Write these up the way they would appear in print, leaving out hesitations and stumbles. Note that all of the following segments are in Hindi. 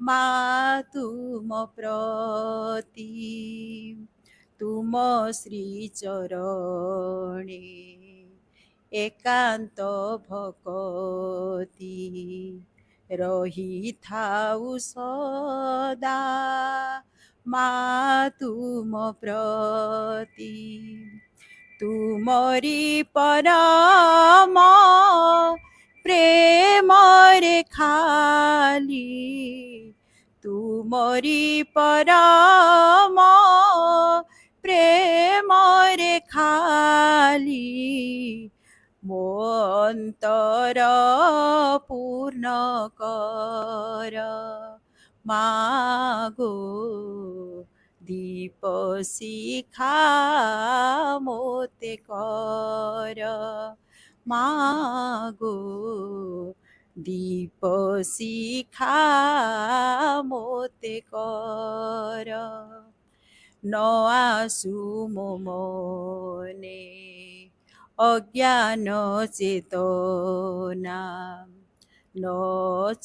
ମା ତୁମ ପ୍ରତି ତୁମ ଶ୍ରୀ ଚରଣେ ଏକାନ୍ତ ଭକତି ରହିଥାଉ ସଦା ମା ତୁମ ପ୍ରତି ତୁମରି ପରମ ପ୍ରେମରେ ଖାଲି ତୁମରି ପରମ ପ୍ରେମରେ ଖାଲି ମୋ ଅନ୍ତର ପୂର୍ଣ୍ଣ କର ମାଗୋ ଦୀପ ଶିଖା ମୋତେ କର ମାଗୋ ଦୀପ ଶିଖା ମୋତେ କର ନ ଆସୁ ମୋ ମନେ ଅଜ୍ଞାନ ଚେତନା ନ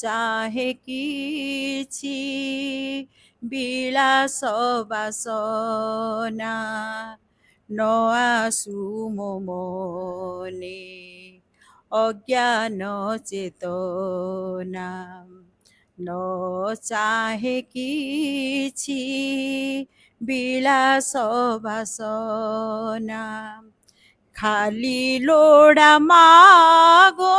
ଚାହେ କିଛି ବିଳାସ ବାସନା ନ ଆସୁ ମୋ ମନେ ଅଜ୍ଞାନ ଚେତନା ନ ଚାହେ କିଛି ବିଳାସ ବାସନା ଖାଲି ଲୋଡ଼ା ମାଗୋ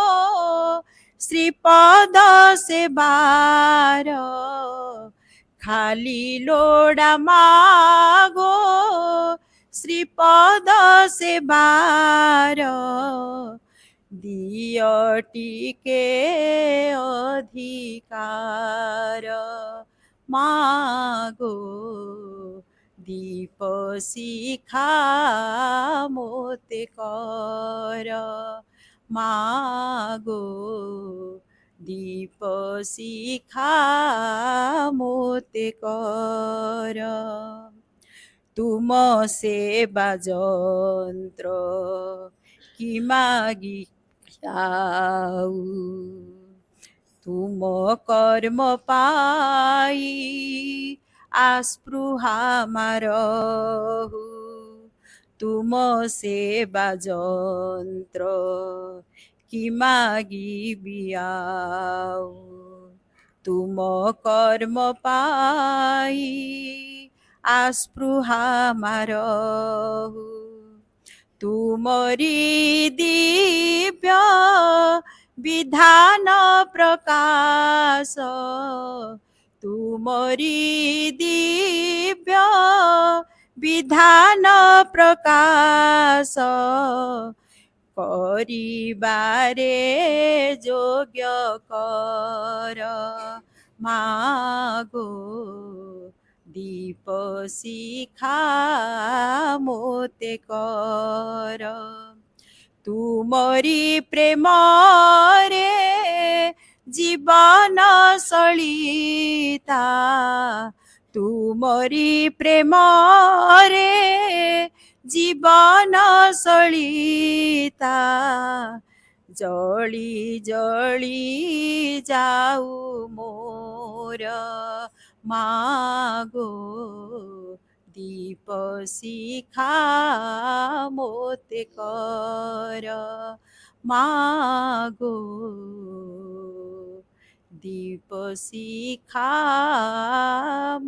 ଶ୍ରୀପଦ ସେବାର ଖାଲି ଲୋଡ଼ା ମାଗୋ ଶ୍ରୀପଦ ସେବାର ଦିଅ ଟିକେ ଅଧିକାର ମାଗୋ ଦୀପ ଶିଖା ମୋତେ କର ମାଗୋ ଦୀପ ଶିଖା ମୋତେ କର ତୁମ ସେବା ଯନ୍ତ୍ର କି ମାଗି ଆଉ ତୁମ କର୍ମ ପାଇ ଆସ୍ପୃହା ମାରହୁ ତୁମ ସେବା ଯନ୍ତ୍ର କି ମାଗିବି ଆଉ ତୁମ କର୍ମ ପାଇ ଆସ୍ପୃହା ମାରହୁ ତୁମରି ଦିବ୍ୟ ବିଧାନ ପ୍ରକାଶ ତୁମରି ଦିବ୍ୟ ବିଧାନ ପ୍ରକାଶ କରିବାରେ ଯୋଗ୍ୟ କର ମାଗୋ ଦୀପ ଶିଖା ମୋତେ କର ତୁମରି ପ୍ରେମରେ ଜୀବନ ସଳିତା ତୁମରି ପ୍ରେମରେ ଜୀବନ ସଳିତା ଜଳି ଜଳି ଯାଉ ମୋର ମାଗୋ ଦୀପ ଶିଖା ମୋତେ କର ମାଗୋ ଦୀପ ଶିଖା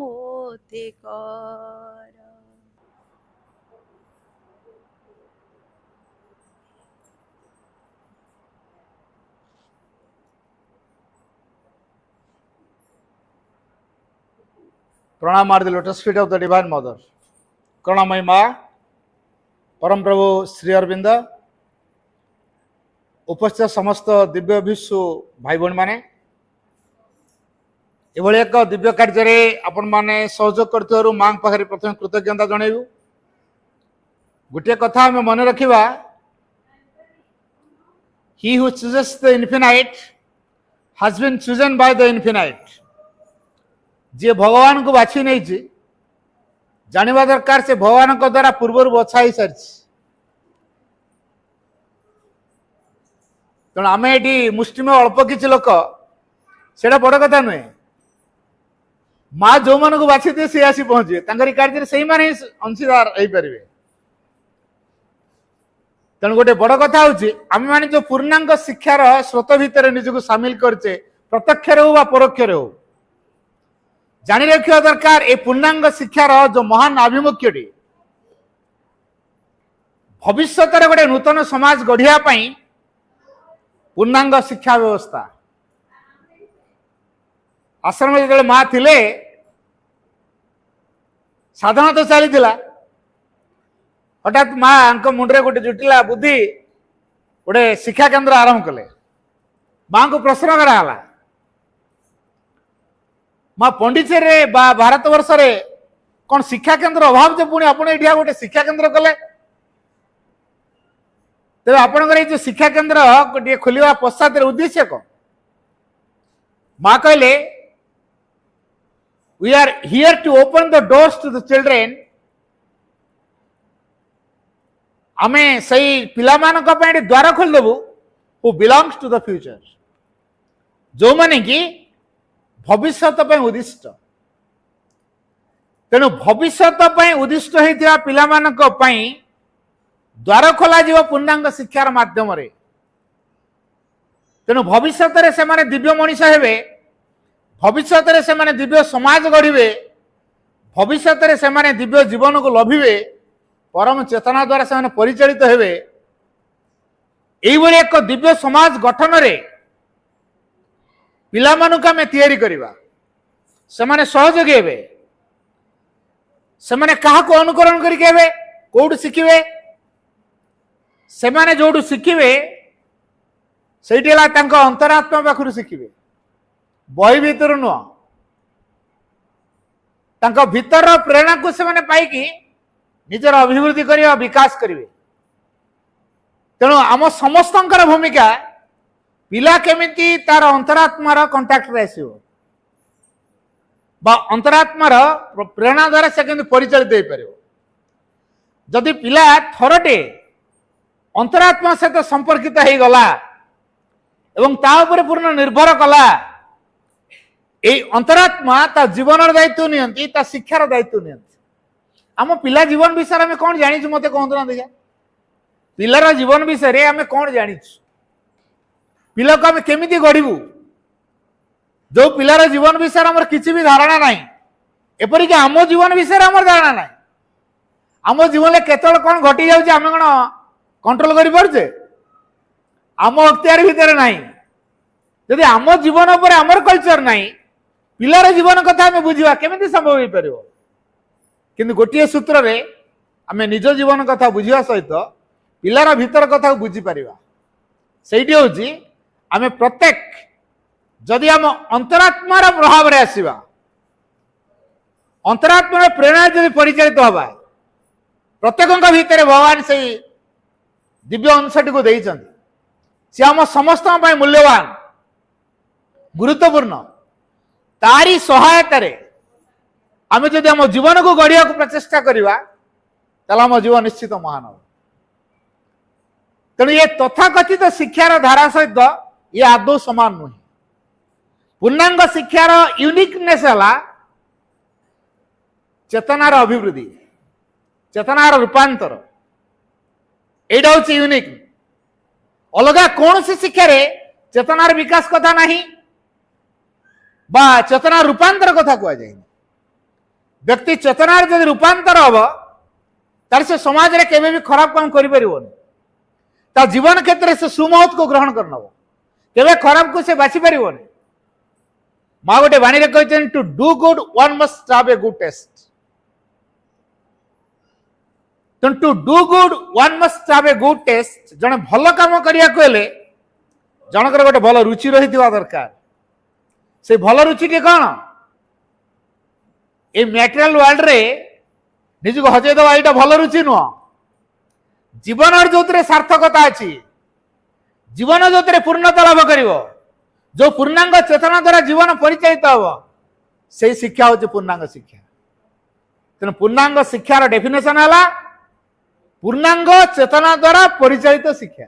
ମୋତେ କର प्रणाम आर the lotus feet of the divine mother करुणामयी माँ परम प्रभु श्री अरविंद उपस्थित समस्त दिव्य विश्व भाई भौणी माने एभली एक दिव्य कार्य आपण माने सहयोग करथिबारु मां पाखरे प्रथम कृतज्ञता जणाइबु गोटे कथा आम मन रखिबा he who chooses the infinite has been chosen by the infinite जे भगवान को बाछी नहीं जानवा दरकार से भगवान को द्वारा पूर्वर बछा ही सारी तेणु आम ये मुष्टिमेय अल्प किसी लोक से बड़ कथा नुहे माँ जो मन को बाछी सी आसी पहुंचे कार्य से ही माने अंशीदार हो पारे। तेणु गोटे बड़ कथा हूँ आम मैंने जो पूर्णांग शिक्षार स्रोत भितर निजक सामिल करचे प्रत्यक्ष हो परोक्ष हो जानी रखा दरकार ए पूर्णांग शिक्षार जो महान आभिमुख्यटी भविष्य गोटे नूतन समाज गढ़िया पूर्णांग शिक्षा व्यवस्था आश्रम जो माँ थिले साधारणतः चली हठात माँ मुंडे गोटे जुटिला बुद्धि गोटे शिक्षा केन्द्र आरंभ कले। माँ को प्रश्न कराला माँ पंडिचेरी भारत वर्ष रे कौन शिक्षा केन्द्र अभाव जो पुणी आप गोटे शिक्षा केन्द्र कले तेज आपंकर जो शिक्षा केन्द्र गोटे खोलिया पश्चात उद्देश्य कौन? माँ कहले we are here to open the doors to the children आमे सही पिला मानक पे द्वार खोलदेबू who belongs to the future जो माने कि भविष्यत उद्दिष्ट तेणु भविष्यत उद्दिष्ट होता पिला मानक द्वार खोल पूर्णांग शिक्षार माध्यम तेणु भविष्यत से दिव्य मनीष हेबे भविष्यत से दिव्य समाज गढ़े भविष्यत से दिव्य जीवन को लभिबे परम चेतना द्वारा से परिचालित हेबे यही एक दिव्य समाज गठन रे पिला मानक आमे तैयारी करिबा से सहयोगी हेबे से क्या अनुकरण करके हेबे कोड शिखिबे से जो शिखिबे सेठी अंतरात्मा पाखु शिखिबे बही भीतर नुह भीतर प्रेरणा को से पाई निजर अभिवृद्धि करिया विकास करिवे। तेणु आम समस्त भूमिका पिला केमिति तार अंतरात्मार कंटाक्ट रे आसीबो बा अंतरात्मार प्रेरणा द्वारा से केमिति परिचालित हो पारिबो। जदि पिला थरटे अंतरात्मा सहित संपर्कित हो गला एवं ता उपरे पूर्ण निर्भर कला ए अंतरात्मा ता जीवन दायित्व नियंती ता शिक्षार दायित्व नियंती। आम पिला जीवन विषय आम कौन जानी मत कहतु ना देखा पिलार जीवन विषय आम कौन जानी पिला को आम केमिति गढ़ू जो पिलार जीवन विषय आम किसी भी धारणा ना एपरिक आम जीवन विषय आम धारणा ना आम जीवन केतल कौन घटी जाऊँ आम कौन कंट्रोल कर पारे आम अख्तियार भितर ना जदि आम जीवन पर आमर कल्चर ना पिलार जीवन कथा आम बुझा केमिति संभव हो पार किंतु गोटे सूत्र रे आम निज जीवन कथा बुझा सहित पिलार भीतर कथा बुझीपर से हूँ आम प्रत्येक जदि आम अंतरात्मार प्रभाव रे आसवा अंतरात्मार प्रेरणा जदि परिचालित हवा प्रत्येक भितर भगवान से दिव्य अंशटी को देइछन्ति से आम समस्त मूल्यवान गुरुत्वपूर्ण तारी सहायता आम जदि आम जीवन को गढ़िया प्रचेषा करवा आम जीवन निश्चित महान हो। तेणु ये तथाकथित शिक्षार धारा सहित ये आदौ समान नुहे। पूर्णांग शिक्षार यूनिकनेस है चेतनार अभिवृद्धि चेतनार रूपांतर एटा हूँ यूनिक अलग कौन सी शिक्षा रे चेतनार विकास कथा नहीं बा चेतना रूपांतर कथा कह जाए व्यक्ति चेतनार जब रूपांतर हम तार से समाज रे केबे भी खराब काम करि परिबोनी ता जीवन क्षेत्र से सुमहत को ग्रहण करनबो केबे खराब को से बाछि परिबोनी। माँ गोटे बाणी रे कहछन to do good one must have a good taste to do good one must have a good taste जने भल काम करिया कहले जनकर गोटे भल रुचि रहिथिबा दरकार से भल रुचि के कौन ए मैटेरियल वर्ल्ड रे निजको हजे दवा एटा भल रुचि नुह जीवन और जो सार्थकता अच्छी जीवन जो पूर्णता लाभ कर जो पूर्णांग चेतना द्वारा जीवन परिचालित हम से शिक्षा हूँ पूर्णांग शिक्षा। तेणु पूर्णांग शिक्षार डेफिनेशन है पूर्णांग चेतना द्वारा परिचालित शिक्षा।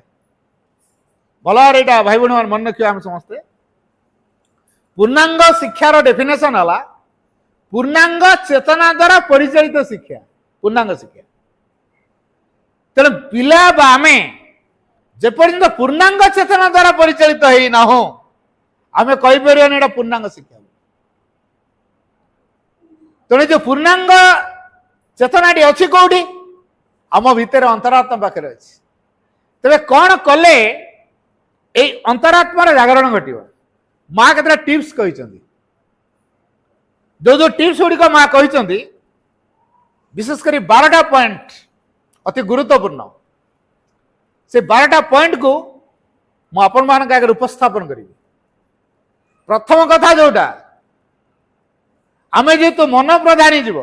भल भाई भाई मन रखिए आम समस्ते पूर्णांग शिक्षार डेफिनेशन है पूर्णांग चेतना द्वारा परिचालित शिक्षा पूर्णांग शिक्षा तेणु पिला आम जेपर्यंत पूर्णांग चेतना द्वारा परिचालित हो ना हो आम कहीपर एटा पूर्णांग शिक्षा तेणु जो पूर्णांग चेतनाटी अच्छी कौटी आम भितर अंतरात्मा पाखे अच्छी तेरे कौन कले अंतरात्मार जागरण घट माँ के टिप्स कहते जो जो टिप्स गुड़िक माँ कहते विशेषकर 12टा पॉइंट अति गुरुत्वपूर्ण से 12टा पॉइंट को मुझे आगे उपस्थापन करी प्रथम कथा जोटा आम जेहेतु मन प्रधानी जीव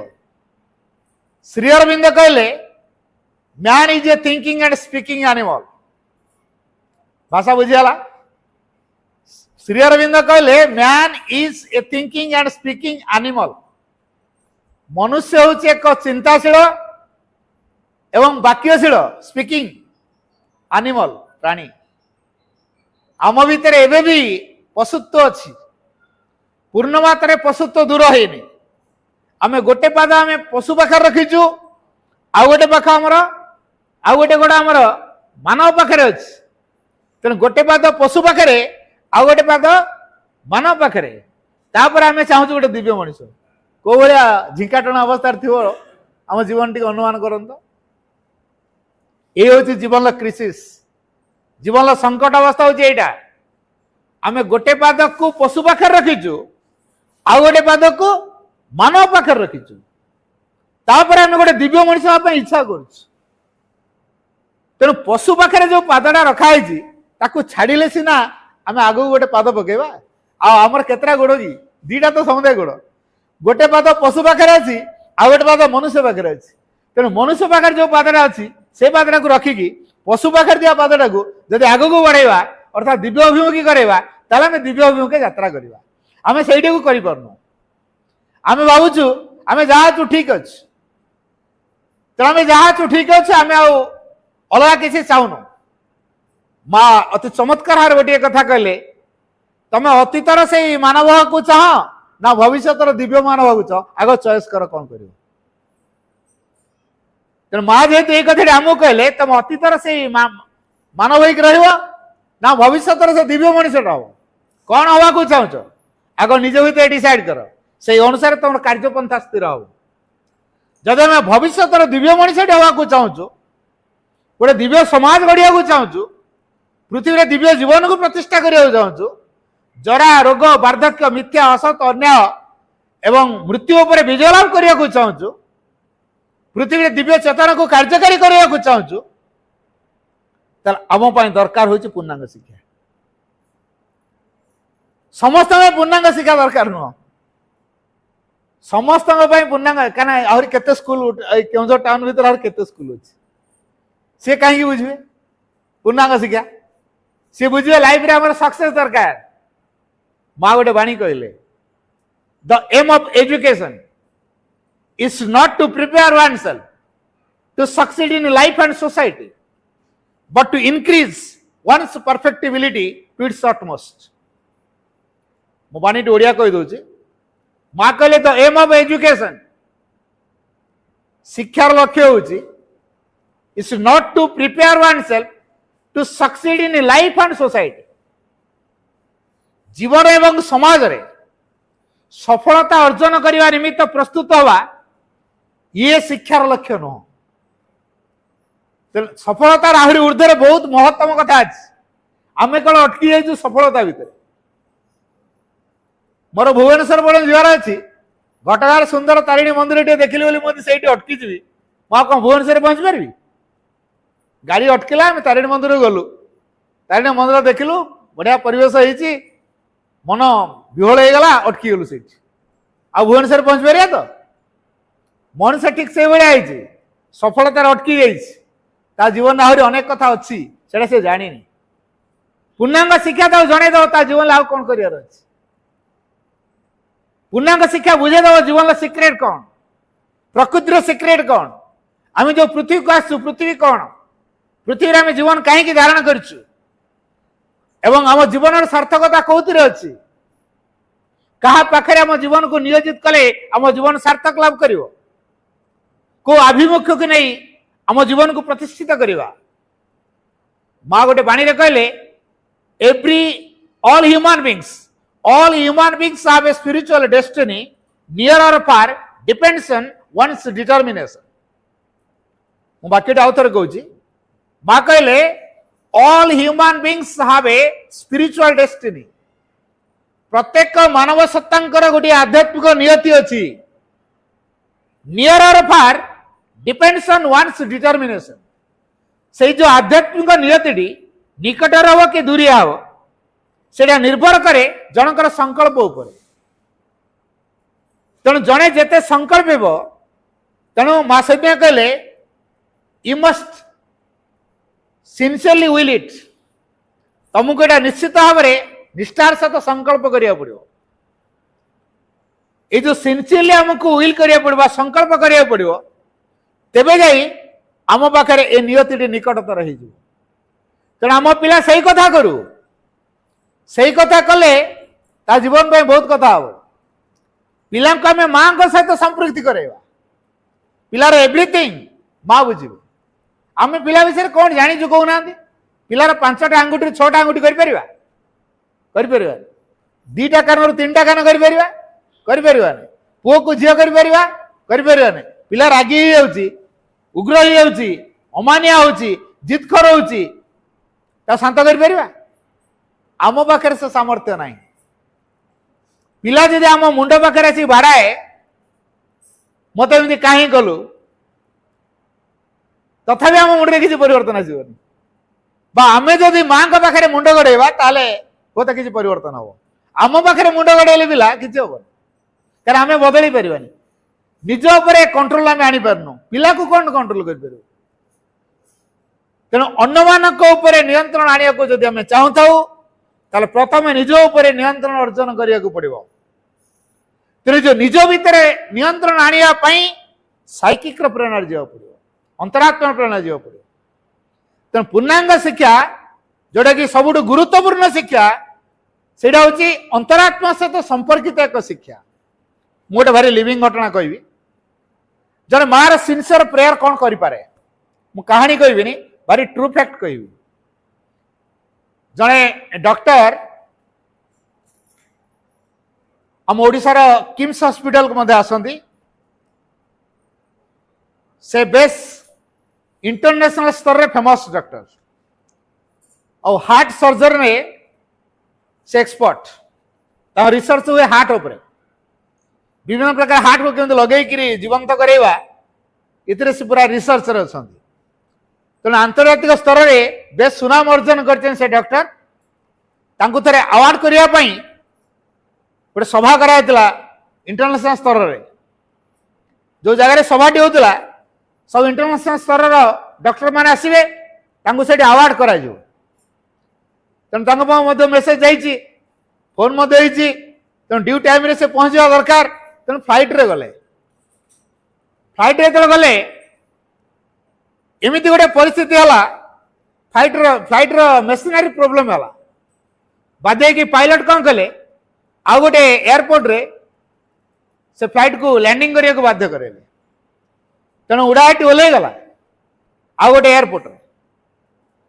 श्री अरविंद कहले man is a thinking and speaking animal भाषा बुझीगला श्री अरविंद कहले man is a thinking and speaking animal मनुष्य हूँ एक चिंताशील एवं वाक्यशील स्पीकिंग एनिमल प्राणी आम भितर एबे भी पशुत्व अच्छी पूर्ण मात्रा पशुत्व दूर है आम गोटे पाद आम पशु पाखे रखीचु आउ गोटे पाख आमर आउ गोटे गोड़ा आमर मानव पाखे अच्छी तेणु गोटे पाद पशु पाखे आउ गोटे पाद मानव पाखे तापर आम चाहूँ गोटे दिव्य मनीष कौ भाया झिंकाटण अवस्था थी आम जीवन टी अनुमान करत ये हूँ जीवन क्रिसिस जीवन संकट अवस्था हूँ यहाँ आम गोटे पाद को पशु पाखे रखीचु आउ गोटे पाद को मानव पाखे रखीचु तापर आम गोटे दिव्य मनीष इच्छा कर तेणु पशु पाखे जो पादटा रखाई छाड़े सीना आम आग गोटे पाद पकेबा आमर केतरा गोड़ कि दीटा तो समुदाय गोड़ गोटे पाद पशु पाखे अच्छी आउ गोटे पाद मनुष्य पाखे अच्छी तेणु मनुष्य पाखे जो पादटा अच्छी से पादटा को रखिकी पशु पाखे दिया पादटा को जब आग को बढ़ेगा अर्थात दिव्य अभिमुखी करवा ताले आम दिव्य अभिमुखे यात्रा करवा आम से करपारनु आम भावुचु आम जहाँ ठीक अच्छे तेणु आम जहाँ ठीक अच्छे आम अलग किसी चाहूनु माँ अति चमत्कार गोटे कथा कहले तमें अतीतर से मानव को चाह ना भविष्य दिव्य मानव को चाह आग चॉइस कर कौन कर तेणु माँ जेहेतु ये कथा आमको कहले तुम अतीतर से मानव ना भविष्य से दिव्य मनीष हम कौन हवा को चाहूच आग निज भीतर डिसाइड कर से अनुसार तुम कार्यपंथा स्थिर हम जब आम भविष्य दिव्य मनीष हवा को चाहूँ गोटे दिव्य समाज गढ़िया को चाहूँ पृथ्वी में दिव्य जीवन को प्रतिष्ठा करने चाहूँ जरा रोग वार्धक्य मिथ्या असत अन्याय एवं मृत्यु उपर विजय लाभ करने को चाहूँ पृथ्वी में दिव्य चेतना को कार्यकारी करने को चाहूँ आम दरकार हो पूर्णांग शिक्षा समस्त पूर्णांग शिक्षा दरकार नुह समस्त पूर्णांग क्या आहरी केते स्कूल केउझर टाउन भीतर आहरी केते स्कूल अच्छे सी कहीं बुझे पूर्णांग शिक्षा सी बुझे लाइफ रे हमर सक्सेस दरकार माँ गोटे बाणी कहले the aim of education is not to prepare oneself to succeed in life and society but to increase one's perfectibility to its utmost. मो बानी ओडिया कही दूची माँ कहले तो एम ऑफ एजुकेशन शिक्षार लक्ष्य होची is not to prepare oneself to succeed in life and society जीवन एवं समाज रे सफलता अर्जन करने निमित्त प्रस्तुत हवा ये शिक्षार लक्ष्य नुह सफलतार आहरी ऊर्धरे बहुत महत्तम कथा अच्छे आम कौन अटकी जाइए सफलता भितर मोर भुवनेश्वर बड़े जीवार अच्छी घटगार सुंदर तारिणी मंदिर टे देखिली बोली मुझे से अटकी जी मुझे कौन भुवनेश्वर पहुंची पारि गाड़ी अटकिला आम तारिणी मंदिर गलु तारिणी मंदिर देखिलु बढ़िया परिवेश होती मन विहल होगा अटकी गलु से आ भुवनेश्वर पहुंची पारे तो मनुष्य ठीक से भाई सफलतार अटकी जाइए ता जीवन आहरी अनेक कथा अच्छी से जानी पूर्णांग शिक्षा तो जनईदेव ता जीवन आउ कौन कर पूर्णांग शिक्षा बुझेदेव जीवन सिक्रेट कौन प्रकृतिर सिक्रेट कौन आम जो पृथ्वी को आसु पृथ्वी कौन पृथ्वी आम जीवन कहीं धारण करूँ आम जीवन सार्थकता कौन अच्छी कहा पाखे आम जीवन को नियोजित कले आम जीवन सार्थक लाभ कर को आभिमुख्य को नहीं आम जीवन को प्रतिष्ठित करवा माँ गोटे बाणी कहले every all human beings have a spiritual destiny near or far depends on one's determination मु बाकी आउथर कहूँ माँ कहले all human beings have a spiritual destiny प्रत्येक मानव सत्तांकर गोटे आध्यात्मिक नियति अच्छी नियर और फार डिपेंड्स ऑन one's determination से जो आध्यात्मिक नियति निकटर हम कि दूरिया हम सेटा निर्भर करे जनकर संकल्प उपर तेणु जड़े जेते संकल्प तेणु माँ से कहले you must sincerely will it तुमको यहाँ निश्चित भाव में निष्ठार सहित संकल्प करिया पड़ो ये जो सिंसियरली आमको विल करिया पड़ो संकल्प करिया पड़ो तेबे जाई आम पाखे ए नियति निकटतर हो तेणु आम पिला सही कथा करू सही कथा कले ता जीवन में बहुत कथा हम पिला को आम माँ सहित संपृक्ति करवा पिलार एवरीथिंग माँ बुझे आम पिला विषय कौन जाचु कहना पिलार 5टा आंगुठी 6टा आंगुठी कर दीटा कान तीन टा कान कर पुओ को झील कर पिला रागी हो उग्र हो अमानिया हो जिदखोर हो शांत कर आम पाखे से सामर्थ्य ना पिला जदि आम मुंड पाखे आसी बाड़ाए मत एमती कहीं कलु तथापि आम मुंडे किसी परिवर्तन आसबनी आम जदि माँ पाखे मुंड गड़ेवा ताले बहुत किसी परिवर्तन हम आम पाखे मुंड गड़ेले पिला किसी हम कारण आम बदल पारानी निज उपर कंट्रोल आम आनी पारनु पिला को कौन कंट्रोल कर तेणु अन्य मानक नियंत्रण आने को जदि आम चाहूँ ताले प्रथम निज उपर नियंत्रण अर्जन करने को पड़ो तेणु जो निज भितर नियंत्रण आने साइकिक प्रेरणा जावा पड़ो अंतरात्मा प्रेरणा जावा पड़ो तेणु पूर्णांग शिक्षा जोटा कि सबुठ गुरुत्वपूर्ण शिक्षा से अंतरात्मा सहित संपर्कित एक शिक्षा मुझे भारी लिविंग घटना कहबी जन मार सिंसियर प्रेयर कौन करे मु कहानी कहबी भारी ट्रू फैक्ट कहबी जड़े डॉक्टर आम ओडिशार किम्स हॉस्पिटल को मध्य आसंती से बेस इंटरनेशनल स्तर रे फेमस डॉक्टर और हार्ट सर्जरी में से एक्सपर्ट रिसर्च हुए हार्ट उपर विभिन्न प्रकार हार्ट को केमती लगे जीवंत करवा इतने से पूरा रिसर्च अच्छा तेणु आंतर्जातिक स्तर में बेस सुनाम अर्जन कर डॉक्टर थे अवार्ड करने गोटे सभा कराइला इंटरनेशनल स्तर में जो जगह सभाटी होता सब इंटरनेशनल स्तर डॉक्टर मैंने आसवे से अवार्ड कर तेणु मेसेज जाइए फोन तेणु ड्यू टाइम रे से पहुंचा दरकार तेणु फ्लाइट रे गले गले एमती गोटे परिस्थिति है फ्लाइट मेसिनरी प्रोब्लेम है बाध्य कि पायलट कौन कले आ गोटे एयरपोर्ट रे से फ्लाइट को लैंडिंग करने को बाध्य करे तेणु उड़ाटी ओल्ल गला आ गोटे एयरपोर्ट रे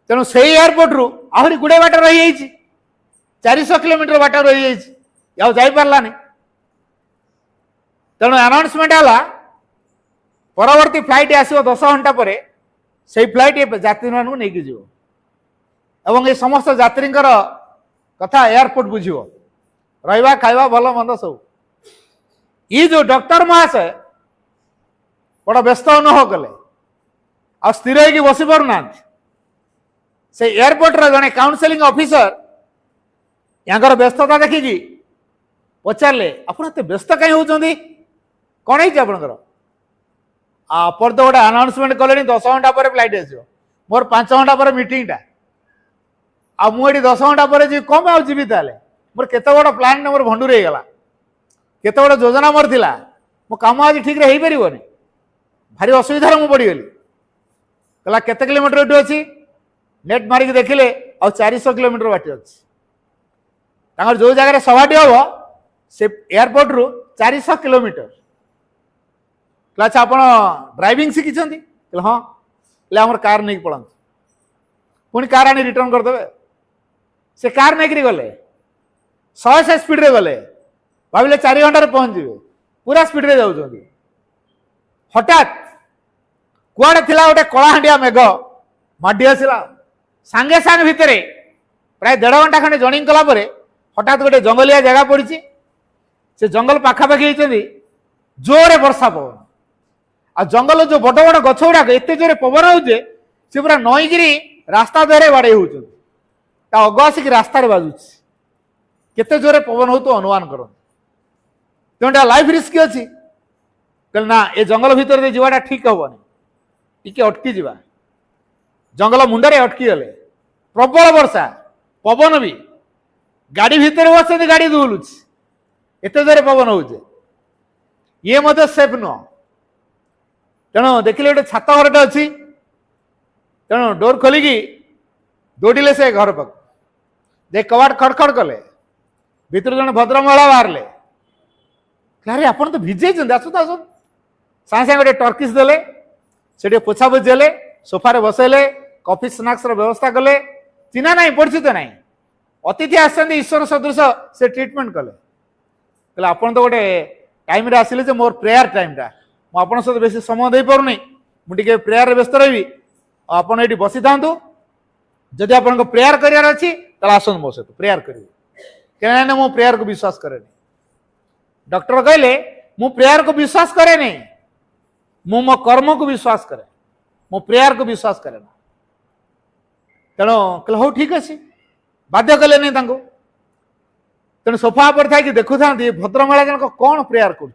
तेणु से एयरपोर्ट रु आहरी गुड़े बाट रही 400 किलोमीटर बाट रही जापारानी तेणु अनाउंसमेंट है परवर्ती फ्लाइट आसो 10 घंटा पर से फ्लाइट यात्री मानू नहीं जीव ये समस्त यात्री कथा एयरपोर्ट बुझ रहा खावा भल मंद सब ये जो डॉक्टर महाशय बड़ा व्यस्त अनुभव कले आ स्थिर हो बस पारना से एयरपोर्ट जड़े काउंसलिंग ऑफिसर यहाँ व्यस्तता देखिकी पचारे आप व्यस्त कहीं होती कौन है आपंकर आप तो गोटे अनाउंसमेंट कले 10 घंटा पर फ्लाइट आस मोर 5 घंटा पर मीटिंगटा आ मुझे 10 घंटा पर जी कम आ जीवी ताले मोर केते बड़ प्लान मोर भंडूर हो गला केते बड़ योजना मोर थिला मो काम आज ठीक रे हो पारिबनी भारी असुविधा मु पड़गली कहला केते किलोमीटर एटू अच्छी नेट मारिक देखिले आ 400 किलोमीटर बाटी अच्छी जो जगह सभाटी हम से एयरपोर्ट रु 400 किलोमीटर। अच्छा आप ड्राइविंग शिखी हाँ आम कार नहीं पड़ा पुणी कार आनी रिटर्न करदे से कार नहीं गले 100 स्पीड रे गले भाविले 4 घंटे पहुंचे पूरा स्पीड रे जाऊँ हठात कुआड़े थिला गोटे कलाहांडिया मेघ माडी आसला सांगे सांगे भितर प्राय 1.5 घंटा खंडे जर्नी कला हठात गोटे जंगलिया जगह पड़ी से जंगल पाखापाखि होती जोरे वर्षा पवन आ जंगल जो बड़ बड़ गछ गुड़ाक एत जोरे पवन हो पूरा नईकि रास्ता देहरे बाड़े हो अग आसिक रास्त बाजुच केते जोरे पवन हो तो अनुमान कर तेणुटा लाइफ रिस्क अच्छी कहले ना ए जंगल भितर जावाटा ठीक हेनी टिके अटकी जा जंगल मुंडे अटकी गले प्रबल वर्षा पवन भी गाड़ी भितर बस गाड़ी दुलुच एत जोरे पवन हो ये मत सेफ नुह तेणु देखिले गोटे छात घरटे अच्छी तेणु डोर खोलिकी दौड़े से घर पाक जे कबाट खड़खड़ कले भितर जन भद्र महिला बाहर अरे आप तो भिजे आसत आस सागे सागे गोटे टर्किश देले से पोछा पोछेले सोफारे बसैले कॉफी स्नाक्स व्यवस्था कले चिन्हा ना परिचित ना अतिथि आसते ईश्वर सदृश से ट्रिटमेंट कले कहले आप तो गोटे टाइम आसिले मोर प्रेयर टाइमटा मुझे सहित बेसी समय दे पारनी मुझे प्रेयर व्यस्त रही आपड़ ये बसी था जदि आप प्रेयर करार अच्छी आसन मो सहित प्रेयर करेंगे क्या मु प्रेयर को विश्वास करे डॉक्टर कहले मु प्रेयर को विश्वास करे नहीं मु मो कर्म को विश्वास करे मो प्रेयर को विश्वास करे ना तेणु कहले हो ठीक अच्छे बाध्य कले नहीं तेणु सोफा पर था देखु था भद्रमहिला जनक कौन प्रेयर कर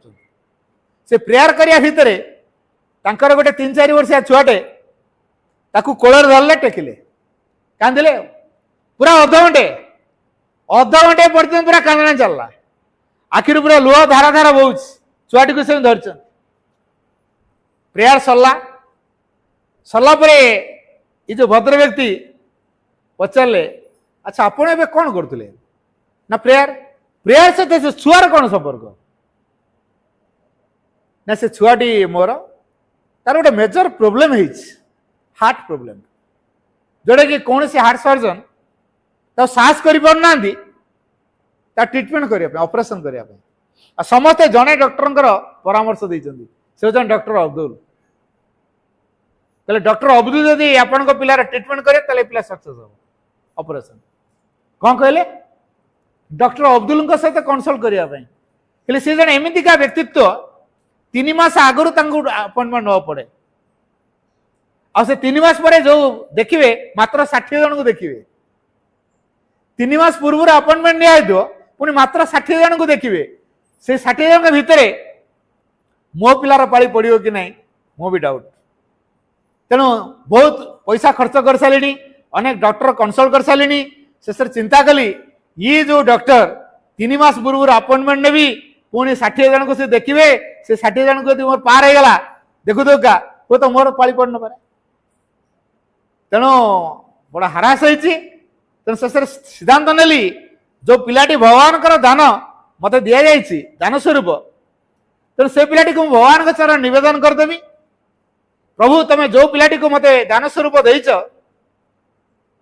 से प्रेयर करिया भितर तांकर गोटे 3-4 वर्षिया छुआटे ताकू कोलर धरले टेकिले कांदिले पूरा अधघंटे पर्यटन पूरा कांदना चलला आखिर पूरा लुह धारा धारा बहुत छुआटी को से धरछन प्रेयर सरला परे ये जो भद्र व्यक्ति पचारे अच्छा आपण एबे कौन करथुले ना प्रेयर से छुआर कौन संपर्क ना से छुआटी मोर तार गोटे मेजर प्रोब्लेम हार्ट प्रोब्लेम जोटा कि कौन से हार्ट सर्जन तो साहस कर ट्रिटमेंट करने ऑपरेशन करने समस्ते जड़े डॉक्टर परामर्श देते से जन डॉक्टर अब्दुल कहले डॉक्टर अब्दुल जदि आपण पिलार ट्रिटमेंट करे पिला सक्सेस हो ऑपरेशन कौन कहले डॉक्टर अब्दुल सहित कनसल्ट करने सी जन एमती का व्यक्तित्व 3 मास आगु अपॉइंटमेंट न पड़े आ 3 मास पर जो देखिए मात्र 60 जन को देखिए 3 मास पूर्व अपॉइंटमेंट निया पुणी मात्र 60 जन को देखिए से 60 जन भितर मो पिलार पाली पड़ो कि नहीं मो भी डाउट तेणु बहुत पैसा खर्च कर सारे अनेक डॉक्टर कनसल्ट कर सारे शेष चिंता कली ये जो डॉक्टर 3 मास पूर्व अपॉइंटमेंट नेबी पुणी 60 जन को से देखिए से 60 जन को मोर पार हो गला देखु दो का वो तो मोर पाली पड़ न पारे तेणु बड़ा हरास होती तेणु शेष सिद्धांत नेली जो पिलाटी भगवान दान मत दि जाए दान स्वरूप तेणु से पिलाटी को भगवान के चरण निवेदन करदेवी प्रभु तुम जो पिलाटी को मत दान स्वरूप देच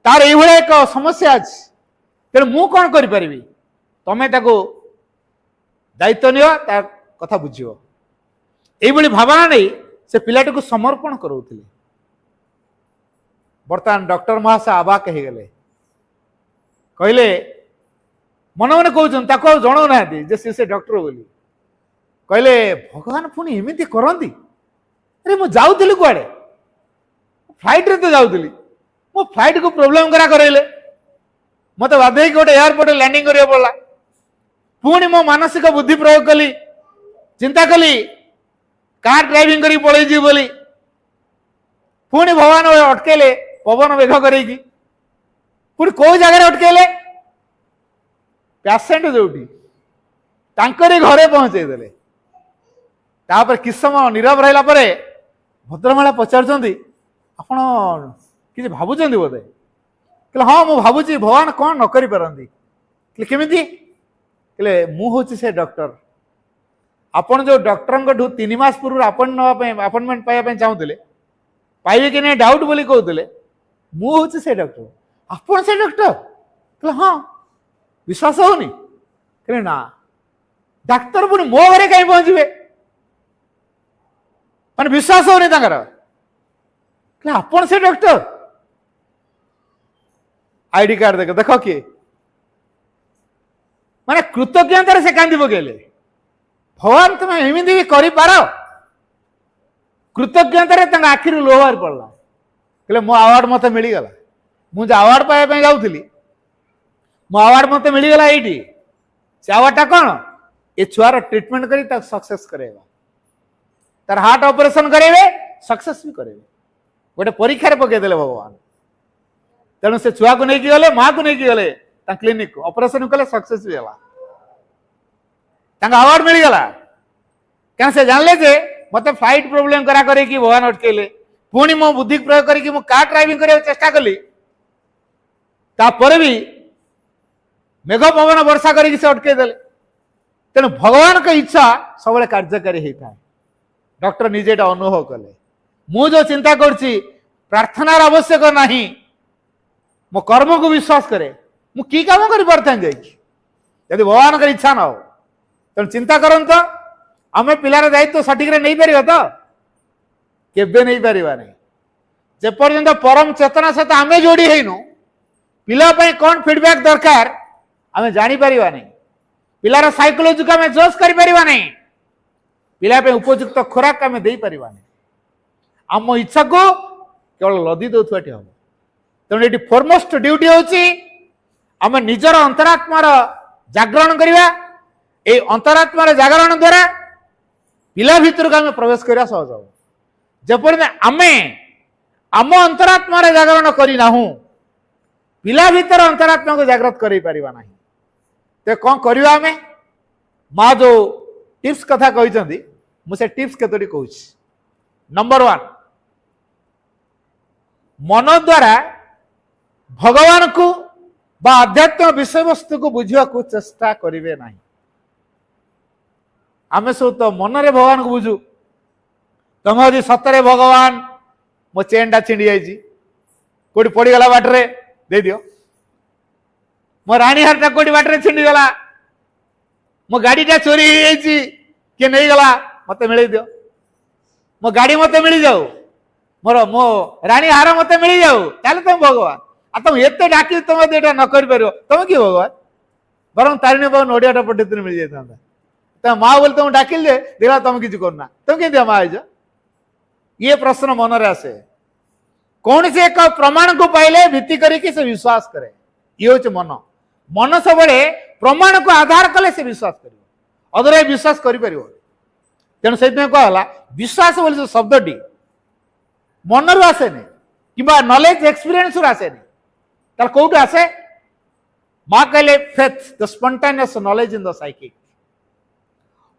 तार ये एक समस्या अच्छी तेणु मु कौन करी तमें दायित्व नियो तार कथा बुझियो यही भावना नहीं से पिलाटी को समर्पण करोले बर्तमान डॉक्टर महाशय आबाक हो गले कहले मन मन कहते जनाऊ ना से डॉक्टर बोली कहले भगवान पुणी एमती करती अरे मु जाऊली कुआड़े फ्लाइट रे तो जाऊली मो फ्लाइट को प्रोब्लेम करा करैले मत बाध्य गोटे एयरपोर्ट लैंडिंग करिया पड़ला पुणी मो मानसिक बुद्धि प्रयोग कली चिंता कली कार ड्राइविंग करी पलैजी बोली पुणी भगवान अटकेले पवन मेघ करेगी पुणी कौ जगह अटकेले पेसेंट जोटी तांकरी घरे पहुंचे देले तापर किस समय नीरव रहिला परे भद्रमहिला पचारुचंदी आपण किसी भाबुचंदी बोधे कहले हाँ मु भाबुची भगवान कौन न करि परंती कहले केमिति कहले मु हूँ से डॉक्टर आपण जो डॉक्टर 3 मास पूर्व अपॉइंटमेंट पाइबा चाहूले पाइबे कि नहीं डाउट बोली कहते मु हूँ से डॉक्टर आपण से डॉक्टर कहले हाँ विश्वास होनी कहले ना डाक्तर पुणी मो घरे कहीं पहुंचे माने विश्वास होनी कहले आपण से डॉक्टर आईडी कार्ड देख देख किए माने कृतज्ञतार से कांदी पकेले भगवान तुम एमती भी कर कृतज्ञतार आखि लुह बाहर पड़ा कहले मो अवार्ड मत मिलगला मुझे अवार्ड पाइबा जाऊली मो अवार्ड मत मिलगला ये से अवार्डटा कौन ये छुआर ट्रिटमेंट कर सक्सेस करेगा तार हार्ट ऑपरेशन करेंगे सक्सेस भी करेंगे गोटे परीक्षा पकईदे भगवान तेणु से छुआ को लेकिन गले माँ को लेकिन गले क्लिनिक को ऑपरेशन कले सक्सेस भी है अवार्ड मिलगला क्या से जानले जे मत फ्लाइट प्रोब्लेम करा करे कि भगवान अटकेले पुणी मो बुद्धि प्रयोग करके मु कार ड्राइविंग करने चेष्टा कली तापर भी मेघ पवन वर्षा करके से अटकईदे तेणु भगवान का इच्छा सब कार्यकारी होता है डॉक्टर निजे अनुभव कले मु जो चिंता करछि प्रार्थनार आवश्यक नहीं मो कर्म को विश्वास करे मु की काम कर पारता यदि भगवान का इच्छा न हो तेणु चिंता करन तो आम पिलार दायित्व सठिक नहीं पार तो केबे नहीं पार नहीं जेपर्यंत परम चेतना सहित आम जोड़ी हैनु पिला कौन फीडबैक दरकार आम जापर नहीं पिलार साइकोलॉजी को आम जोश कर नहीं पिला उपयुक्त खोराक आम दे पार नहीं आम इच्छा को केवल लदी दौथुआटी हम तेणु ये फोरमोस्ट ड्यूटी होची आम निजर अंतरात्मार जागरण करवा ये अंतरात्मार जागरण द्वारा पिला भितर को आम प्रवेश करवा सहज हम जपर आमे आम अंतरात्मार जागरण करना पिला भीतर अंतरात्मा को जागृत कर तो कौन करवा आम माँ जो टिप्स कथा कहते मुझे टिप्स केतोटी कहूँ नंबर 1 मन द्वारा भगवान को बा आध्यात्म विषय वस्तु को बुझा को चेष्टा करेंगे ना आम सब तो मन रे भगवान को बुझू तुम यदि सतरे भगवान मो चेनटा छिंडी जाइए कौटी पड़गला बाटरे दे दियो मो राणी हारटा कौटी बाटरे छिंडी गला मो गाड़ीटा चोरी हो किए नहीं गला मत मिल दियो मो गाड़ी मत मिल जाऊ मोर मो राणी हार मत मिल जाऊ ताले तुम भगवान आ तुम एत डाक तुम ये न कर तुम कि भगवान बर तारिणी बाबू नड़ियाटा पटे दिन मिल जाता तुम माँ बोले तुम डाकिल जे देखा तुम किसी करना तुम के माँ आज ये प्रश्न मन रे आसे कौन से एक प्रमाण को पाइले भित्ति करके से विश्वास करे ये हूँ मन मन सब प्रमाण को आधार कले से विश्वास कर अदर विश्वास कर तेणु से कहला विश्वास बोले जो शब्दटी मन रू आसेनि कि नॉलेज एक्सपीरियंस रू आसेनि तार कौटू आसे माँ कहले faith the spontaneous knowledge in the psychic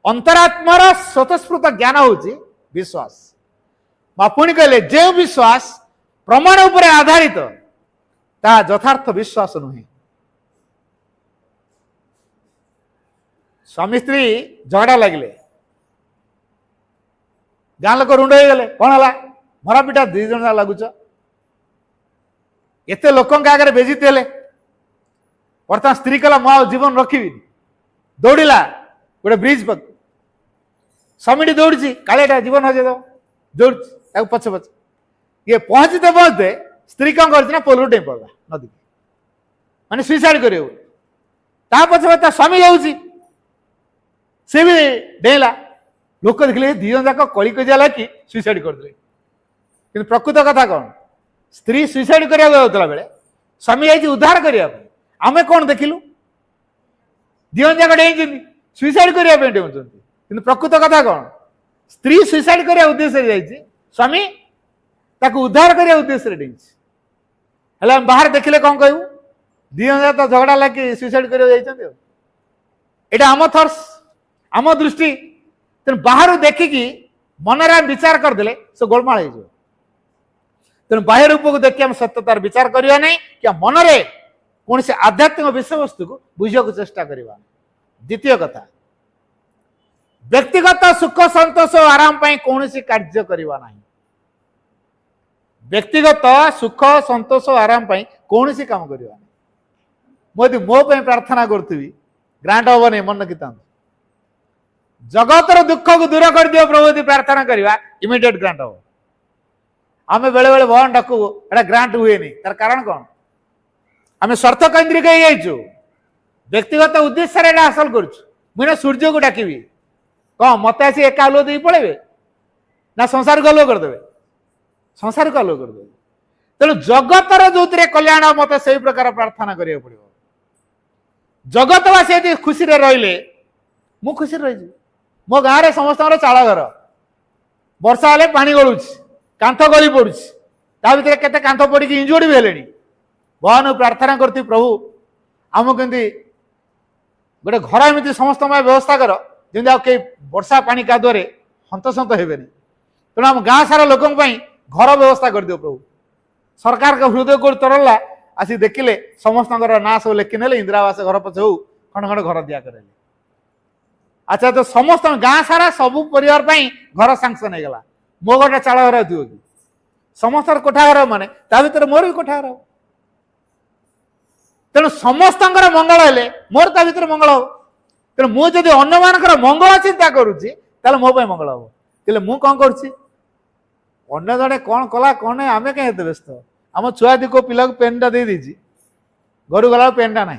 अंतरात्मार स्वतस्फूर्त ज्ञान होची विश्वास माँ पुणी कहले जो विश्वास प्रमाण उपर आधारित ता यथार्थ विश्वास नुहे स्वामी स्त्री झगड़ा लगे गाँ लोक रुंड हो गले कौन है मरा पिटा 2 जन लगुच एत लोक आगे बेजित हेले बर्तमान स्त्री कहला मु जीवन रखी दौड़ा गोटे ब्रिज पक स्वामी दौड़ी कालेटा जीवन हजेद दौड़ पछे पछे ये पहुंचते पहुंचते स्त्री कौन कर पोल डें पड़ा नदी माने सुइसाइड कर पछे पछे स्वामी जाऊँगी सी भी डेला लोक देखले 2 जन जाक कली कजिया लागी सुइसाइड करदे कि प्रकृत कथा कौन स्त्री सुइसाइड करता बेले स्वामी जाइए उद्धार करने आम कौन देखिलु 2 जन जाक डेई सुइसाइड करने डेउंट प्रकृत कथा कौन स्त्री सुइसाइड करने उद्देश्य जाइए स्वामी ताको उद्धार करने उद्देश्य डेई बाहर देखिले कौन कहू 2 जन तो झगड़ा लगे सुइसाइड कर आम थर्स आम दृष्टि तेणु बाहर देखिकी मनरे विचार करदे से गोलमाल हो तेणु बाह्य रूप को देखिए हम सत्यतार विचार करवा नहीं कि मन रे कौन से आध्यात्मिक विषय वस्तु को बुझा चेष्टा करवा द्वितीय कथा व्यक्तिगत सुख संतोष और आराम पाई कौन सी कार्य करवा नहीं व्यक्तिगत सुख संतोष और आराम पाई कौन सी काम करवा नहीं मोदी मो पे प्रार्थना करी ग्रांट हम नहीं मन रखी जगतर दुख को दूर कर दियो प्रभु यदि प्रार्थना करवा इमिडिएट ग्रांट हम आम बेले बेले भगवान डाकू एटा ग्रांट हुए नहीं तार कारण कौन आम स्वार्थ केन्द्रिक हो व्यक्तिगत उद्देश्य हासिल कर सूर्य को डाकि कौन मत आसी एका आलुओ दे पड़े ना संसार को आलुओ करदे संसार को आलुओ करदे तेणु जगतर जो कल्याण मत से प्रकार प्रार्थना करा पड़ो जगतवासी यदि खुशी रहिले मु खुशी रही मो गाँव में समस्त चाल घर वर्षा हेले पानी गलुच कांथ गली पड़ू ता भर के कांथ पड़ी इंजुरी भी हेले भगवान प्रार्थना करती प्रभु आमको केमती गोटे घर एमती समस्त व्यवस्था कर जमी कई वर्षा पानी कादुआरे हंतसंत हे तेणु आम गाँ सारा लोक घर व्यवस्था कर दियो प्रभु सरकार का हृदय को तरला आसी देखिले समस्त ना सब लिखिने इंदिरा आवास घर पचे हो खंड खंड घर दिया करे अच्छा तो समस्त गाँ सारा सबू परिवार घर सांक्शन हो गला मो गोटे चाल घर थी कि समस्त कोठा घर माने ता भर मोर भी कोठा घर तेणु समस्त मंगल हेले मोर ता भर मंगल हम तेणु मुझे अन्य मान मंगल चिंता करुच्ची मो मंगल हम तेल मु कौन करुच्ची अन्य जड़े कौन कला कौन नहीं आम कहीं व्यस्त आम छुआ दी को पिला पेनटा दे दीजिए घर गला पेनटा ना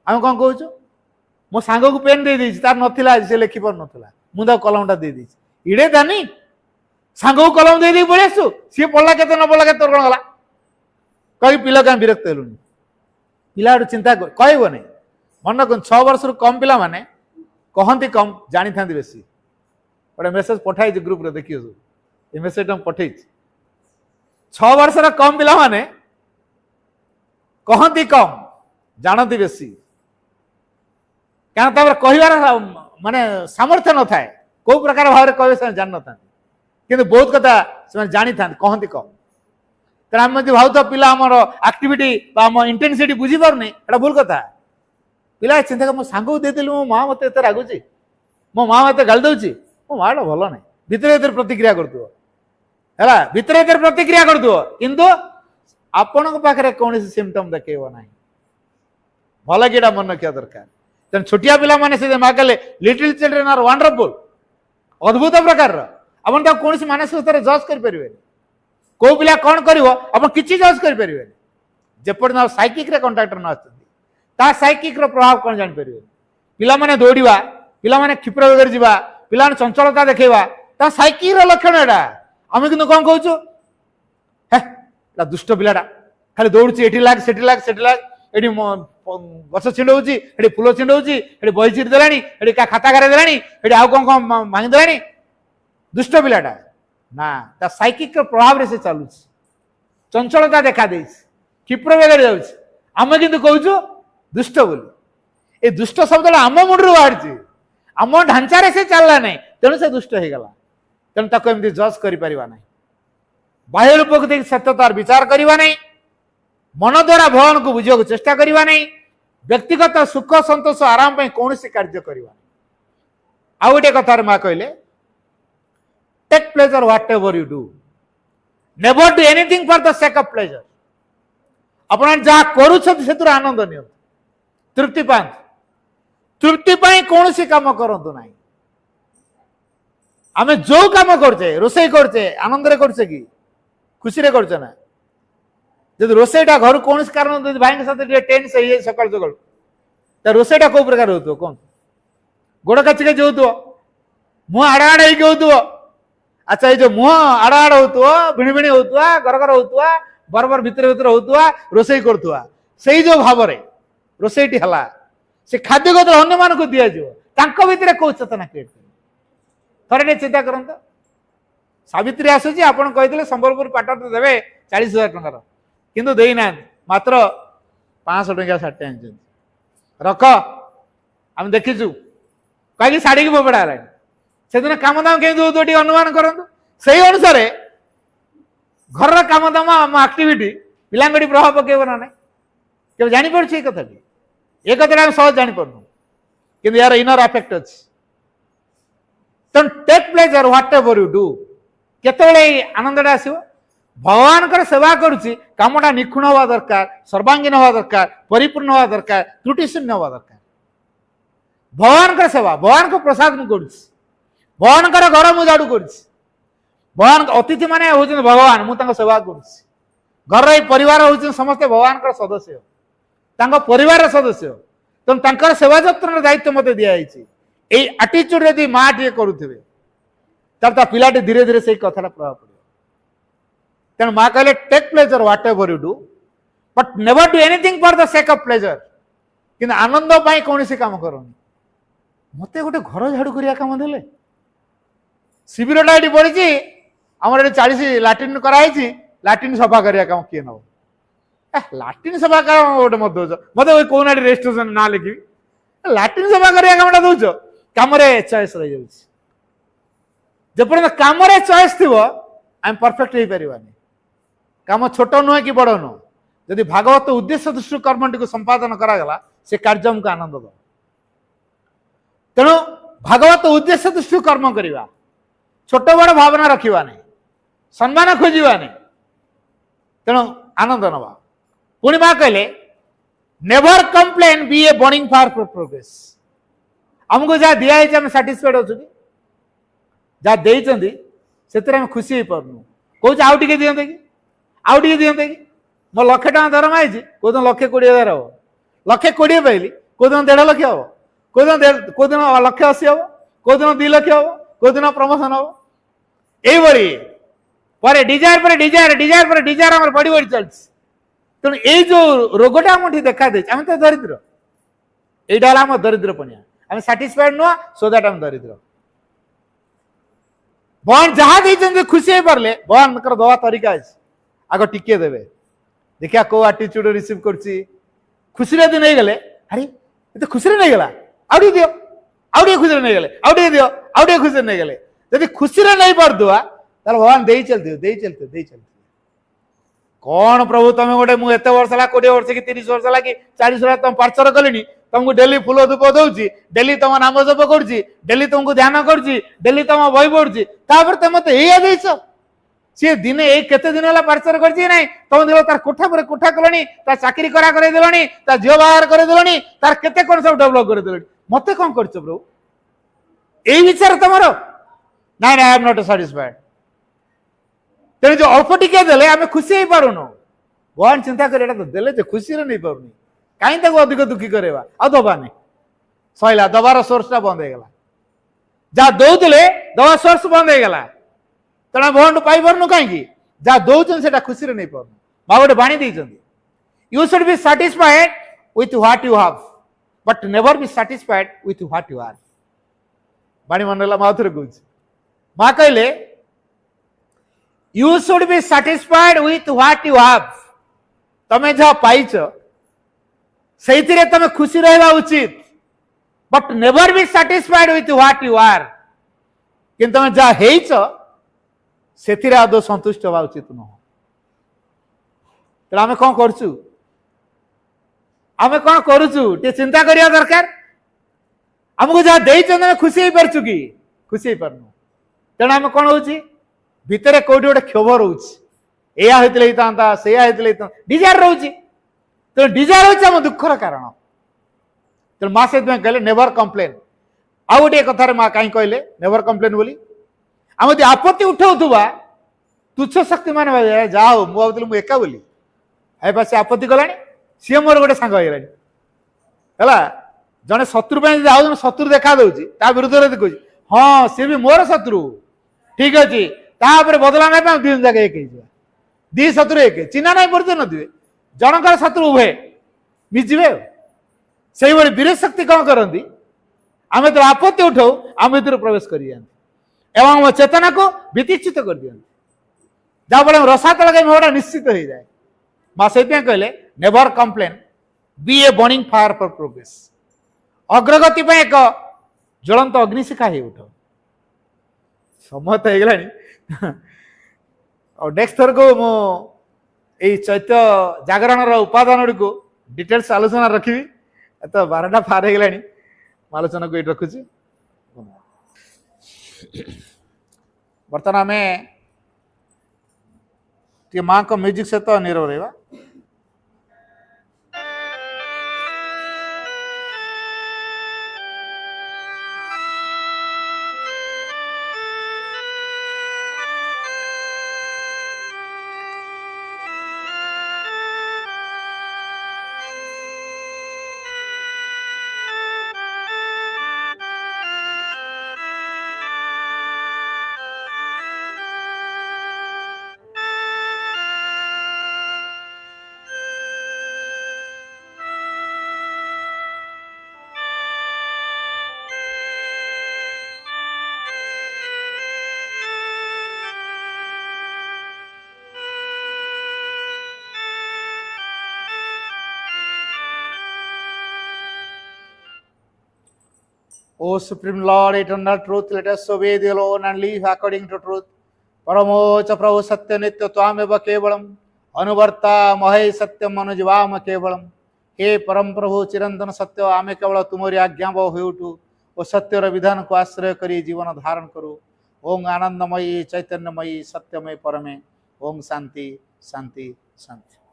आम कौन कहूँ मो सांग को पेन दे दीजिए तार नाला से लिखि पार नाला मुझे कलमटा दे दीजिए इड़े दानी सांग को कलम दे दी पड़े आसु सी पढ़ला के न पढ़ला के तोर कौन गला कहीं पिला क्या विरक्त हेलुनि पिला चिंता कहब नहीं मन रख 6 वर्ष कम पिला माने कहती कम जानी था बेसी गोटे मेसेज पठाई ग्रुप रे देखिए ये मेसेज पठे 6 वर्ष कम पिला माने कहती कम जानती बेसी क्या कहबार माने सामर्थ्य न थाए कौ प्रकार भाव में कहे जान न था कि बहुत कथा से जानी था कहती कम तेना आम भाव पिला आम आक्टिविटी आम इंटेंसिटी बुझी पारनी एटा भूल कथा पिला चिंता मो सांग को देदेली मो माँ मत एत रागुची मो माँ मत गाली दौची मो माँ भल ना भितर प्रतिक्रिया करदुव है भितर प्रतिक्रिया करदुव किंतु आपण पाखे कौन सिम्पटम देखो ना भल कि मन रखा दरकार तेना छोटिया पिला माने से माँ कहले लिटिल चिल्ड्रेन आर वंडरफुल अद्भुत प्रकार अपन कौन मानसिकता जज करें कौ पिला कौन कर कि जज करें जपर्यंत साइकिक कंटाक्टर न आसता साइकिक प्रभाव कौन जापर पिला माने दौड़ा पिला माने क्षिप्र बेगर जावा पिला चंचलता देखा साइकिक लक्षण एटा आम कि कौन कहूँ है दुष्ट पिलाटा खाली दौड़ी ये लाग से लाग से लाग ये गछ छिंडौची ये फूल छिंडौची ये बही चिरी देलानी ये खाता गारे देलानी ये आउ कौन कौन भांगी देलानी दुष्ट पिलाटा ना ता साइकिक प्रभाव रे से चलुच चंचलता देखा दे क्षिप्र बेगर जाम कि कहूँ दुष्ट बोली ए दुष्ट शब्द आम मुंडू बाहरी आम ढांचारे से चलला नहीं तेणु से दुष्ट हो गला तेणु ताको एमती जज कर बाह्य रूप को देख सत्यतार विचार करवा नहीं मन द्वारा भगवान को बुझा चेष्टा करवा नहीं व्यक्तिगत सुख संतोष आराम कौन सी कार्य करवा आउ गोटे कथार माँ कहले take pleasure whatever you do never do anything for the sake of pleasure अपन जहाँ कर आनंद नि तृप्ति पात तृप्ति कौन सी काम करतु ना आम जो काम करचे रोसे करचे आनंद करचे कि खुशी रे करचे ना जब रोसेटा घर कौन कारण भाई के साथ टेंस सकाल सकाल रोसेटा कौ प्रकार हो कौन गोड़ काचिके जो मुह आड़ आड़ हो अच्छा ये जो मुह आड़ आड़ हो भिणी भिणी हो घर घर हो बरबर भितर भितर हो रोसे करुवा से जो भाव रोसेटी है से खाद्य को अन्य मान को दिज्व भितर कौ चेतना क्रिएट कर थे चिंता करते सावित्री आसूची आपड़ कही संबलपुर पाट तो देवे 40,000 टकर किंतु देना मात्र 500 टंका साड़ी आनी रख आम देखीचु कहीं शाढ़ी की फोपड़ा है से दिन काम दाम कमी अनुमान करूँ से अनुसार घर काम दाम आम आक्टिविटी पिला प्रभाव पकेब ना ना क्या जापर ये कथा ये कथा सहज जापर किंतु यार इनर अफेक्ट अच्छी तेणु take pleasure whatever you do केतबेले आनंदटा आसो भगवान सेवा करुच्ची कामटा निखुण हवा दरकार सर्वांगीन हवा दरकार परिपूर्ण हवा दरकार त्रुटिशून्य हवा दरकार भगवान सेवा भगवान को प्रसाद मुझे करुच्ची भगवान घर मुझे झाड़ू करुच्ची भगवान अतिथि माने होउछन भगवान मुझे सेवा करुच्ची घर परिवार होउछन समस्ते भगवान सदस्य तांको परिवार सदस्य तेणु तांकर सेवा जत्न दायित्व मत दिखाई यही आटीच्यूड यदि माँ टे करुवे तब पिलाटी धीरे धीरे से कथा प्रभाव पड़े तेणु माँ कहले take pleasure whatever you do but never do anything for the sake of pleasure कि आनंद कौन सी काम करनी मत गोटे घर झाड़ू करिया काम देले शिविरटा ये पड़ी आमर ये 40 लाट्रिन कराई लाट्रिन सफा करिया काम किए नब लाट्रिन सफा काम गोटे मत दौच मत कौन रेजिस्ट्रेशन ना लिखी लाट्रिन सफा करिया कामटा दौच कम चॉइस रही जपर्यंत कम चॉइस थी आम परफेक्ट हो पारानी कम छोट नुहे कि बड़ नुह जदि भागवत उद्देश्य दृष्टि कर्मटी को संपादन करागला से कार्य हमको आनंद दो तेणु भागवत उद्देश्य दृष्टि कर्म करवा छोट बड़ भावना रखा नहीं सम्मान खोजा नहीं तेणु आनंद नवा पुणी माँ कहले never complain be a burning fire for progress आमको जहाँ दिखाई आम साटिस्फाइड अच्छे जहाँ देते से खुशी हो पार्नु कौच आउ टे दिखते कि आउ टे दिखते कि मो 1,00,000 टका दरमा आई कौन 1,20,000 हम 1,20,000 पाइली कौन 1.5 लाख हम कौन 1,80,000 हम कौन 2 लाख हम कौन प्रमोशन हम यही डिजायर पर डिजायर डिजायर पर डिजायर आम बढ़ी बढ़ी चलती तेणु ये जो रोगटा आम देखा दे आम तो दरिद्र यहाँ आम दरिद्रपणिया आम साटिस्फाइड नुह सो दैट आम दरिद्र भगवान जहाँ देते खुशी हो पारे भगवान दवा तरीका अच्छे आग टिके देवे देखिया को आटीट्यूड रिसीव करुच्ची खुशी यदि नहीं गले अरे ये खुशी नहीं गला आउ दियो आउ खुशी नहीं गले आउ दियो आउ खुशी नहीं गले जब खुशी नहीं पार्दुआ तार भगवान दे चलते कौन प्रभु तुम गोटे मुझे एत वर्ष है 20 वर्ष कि 30 वर्ष है कि 40 वर्ष तुम पार्चर कली तुमको डेली फूल धूप दूसरी डेली तुम नाम जप करुच्ची डेली तुमको ध्यान करुच्ची डेली तुम बही पढ़ुची तुम मत देच सी दिने केते दिन है पार्चर कर तुम देव तार कोठा पर कोठा कलनी तार चाकरी करा कर देलनी तार झील बाहर कर देलनी तार केते कौन सब डेभलप कर देलनी मत कौन कर प्रभु यही विचार तुम ना आई एम नॉट साटिस्फाइड तेणु जो अल्प टिके देले आम खुशी हो पारुन भगवान चिंता कर देले खुशी नहीं पारुनी कहीं अधिक दुखी करवा आ दबानी सैला दबार सोर्सटा बंद हो गला जहाँ दौले दवा सोर्स बंद हो गला तेना भगवान पाई पार्नु कहीं जहाँ दौन से खुशी नहीं पार्नु माँ गोटे बाणी देते you should be satisfied with what you have but never be satisfied with what you are बाणी मन माँ थे कह माँ कहले you should be satisfied with what you have तमें जहाँ पाइच से तुम खुशी रहा उचित but never be satisfied with what you are कि तुम जहाँ से आदौ संतुष्ट हवा उचित नुह तो आम कौन करुचु आम कौन करुचु चिंता करवा दरकार आमको जहाँ देते खुशी हो पार्चु कि खुशी हो पारनु तेणु आम कौन हो भितर कौटी गोटे क्षोभ रोचे या होता से डिजायर रोचे तो डिजायर होची आम दुखर कारण तो माँ से कहले नेवर कंप्लेन आ गोटे कथार माँ कहीं कहले नेवर कंप्लेन बोली आम यदि आपत्ति उठाऊा तुच्छ शक्ति मान जा मुझे मुझे एका बोली ए से आपत्ति कला सी मोर गोटे सांग है जड़े शत्रु आउ शत्रु देखा दूसरी विरुद्ध में देखुची हाँ सी भी मोर शत्रु ठीक अच्छे तापर बदला ना दुई जगह एक दी शत्रु एक चिन्ह ना परिचय नथिबे जनकर शत्रु उभे मिजिबे से वीर शक्ति कौन करती आम जो आपत्ति उठाऊ आम भर प्रवेश कर एवं आम चेतना को वितिचित कर दिया जहाँफल रसातल मेहटा निश्चित हो जाए माँ से कहले never complain be a burning fire for progress अग्रगति एक ज्वलंत अग्निशिखा हो उठ समय तो होगा और नेक्स्ट थर को मु चैत्य जागरण उपादान गुड़ डिटेल्स आलोचना रखी तो 12टा पार हो आलोचना को ये रखुची बर्तमान आम टे माँ को म्यूजिक सहित नीरव रहा O Supreme Lord, eternal truth, let us obey thee alone and live according to truth. परमोच प्रभु सत्य नित्य त्वामेव केवलम अनुवर्ता महे सत्यम अनुजीवाम केवलम। हे परम प्रभु चिरंतन सत्य आमे केवल तुमरी आज्ञा होउठु ओ सत्यर विधान को आश्रय करी जीवन धारण करू। ओम आनंदमयी चैतन्यमयी सत्यमय परमे ओम शांति शांति शांति।